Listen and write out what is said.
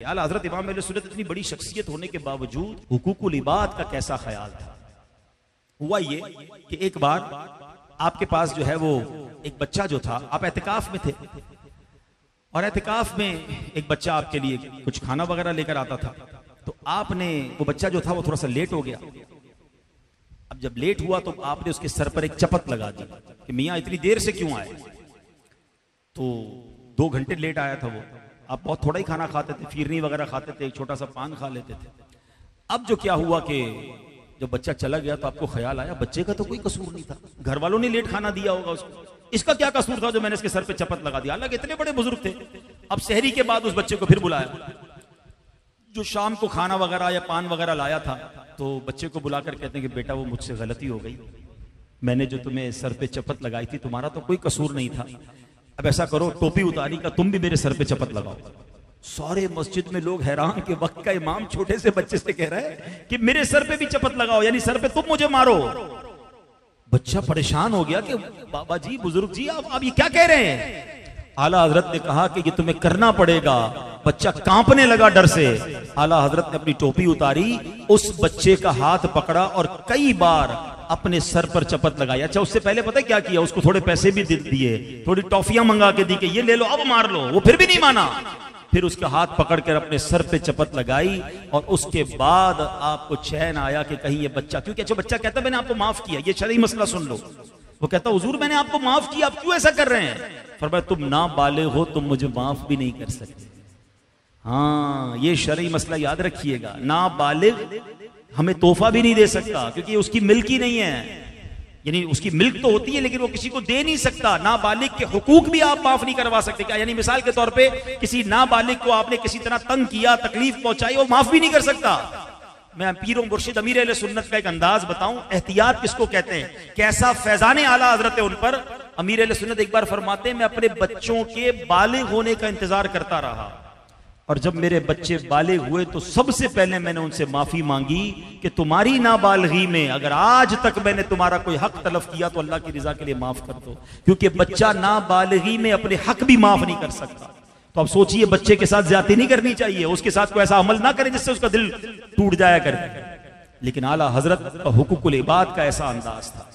आला हजरत इमाम अहले सुन्नत इतनी बड़ी शख्सियत होने के बावजूद हुकूकुल इबाद का कैसा ख्याल था। हुआ ये कि एक बार आपके पास जो है वो एक बच्चा जो था, आप एहतिकाफ में थे और एहतिकाफ में एक बच्चा आपके लिए कुछ खाना वगैरह लेकर आता था, तो आपने वो बच्चा जो था वो थोड़ा सा लेट हो गया। अब जब लेट हुआ तो आपने उसके सर पर एक चपत लगा दी कि मियाँ इतनी देर से क्यों आए। तो 2 घंटे लेट आया था वो। आप बहुत थोड़ा ही खाना खाते थे, फिरनी वगैरह खाते थे, एक छोटा सा पान खा लेते थे। अब जो क्या हुआ कि जब बच्चा चला गया तो आपको ख्याल आया बच्चे का तो कोई कसूर नहीं था, घर वालों ने लेट खाना दिया होगा उसको, इसका क्या कसूर था जो मैंने इसके सर पे चपत लगा दिया। हालांकि इतने बड़े बुजुर्ग थे। अब सहरी के बाद उस बच्चे को फिर बुलाया, जो शाम को खाना वगैरह या पान वगैरह लाया था, तो बच्चे को बुलाकर कहते हैं कि बेटा वो मुझसे गलती हो गई, मैंने जो तुम्हें सर पे चपत लगाई थी तुम्हारा तो कोई कसूर नहीं था। अब ऐसा करो टोपी उतारी का तुम भी मेरे सर पे चपत लगाओ। सारे मस्जिद में लोग हैरान के वक्त का इमाम छोटे से बच्चे से कह रहा है कि मेरे सर पे भी चपत लगाओ, यानी सर पे तुम मुझे मारो। बच्चा परेशान हो गया कि बाबा जी, बुजुर्ग जी, आप ये क्या कह रहे हैं। आला हजरत ने कहा कि ये तुम्हें करना पड़ेगा। बच्चा कांपने लगा डर से। आला हजरत ने अपनी टोपी उतारी, उस बच्चे का हाथ पकड़ा और कई बार अपने सर पर चपत लगाई। अच्छा, उससे पहले पता है क्या किया, उसको थोड़े पैसे भी दिए, थोड़ी टॉफियां मंगा के दी कि ये ले लो अब मार लो। वो फिर भी नहीं माना। फिर उसका हाथ पकड़कर अपने सर पे चपत लगाई और उसके बाद आपको चैन आया कि कहीं ये बच्चा, क्योंकि अच्छा बच्चा कहता मैंने आपको माफ किया, ये शरई मसला सुन लो। वो कहता हुजूर मैंने आपको माफ किया, आप क्यों ऐसा कर रहे हैं। फरमाया तुम ना बालिग हो, तुम मुझे माफ भी नहीं कर सकते। हाँ, ये शरई मसला याद रखिएगा। ना बालिग हमें तोहफा भी नहीं दे सकता क्योंकि उसकी मिल्क ही नहीं है, यानी उसकी मिल्क तो होती है लेकिन वो किसी को दे नहीं सकता। नाबालिग के हुकूक भी आप माफ नहीं करवा सकते। क्या यानी मिसाल के तौर पे किसी नाबालिग को आपने किसी तरह तंग किया, तकलीफ पहुंचाई, वो माफ भी नहीं कर सकता। मैं पीरों मुर्शिद अमीर अहले सुन्नत का एक अंदाज बताऊं, एहतियात किसको कहते हैं, कैसा फैजाने आला हजरत है उन पर। अमीर अहले सुन्नत एक बार फरमाते हैं मैं अपने बच्चों के बालिग होने का इंतजार करता रहा और जब मेरे बच्चे बालिग हुए तो सबसे पहले मैंने उनसे माफी मांगी कि तुम्हारी नाबालगी में अगर आज तक मैंने तुम्हारा कोई हक तलफ किया तो अल्लाह की रिजा के लिए माफ कर दो, क्योंकि बच्चा नाबालगी में अपने हक भी माफ नहीं कर सकता। तो अब सोचिए बच्चे के साथ ज्यादती नहीं करनी चाहिए, उसके साथ कोई ऐसा अमल ना करे जिससे उसका दिल टूट जाया करे। लेकिन आला हजरत का हुकूकुल इबाद का ऐसा अंदाज था।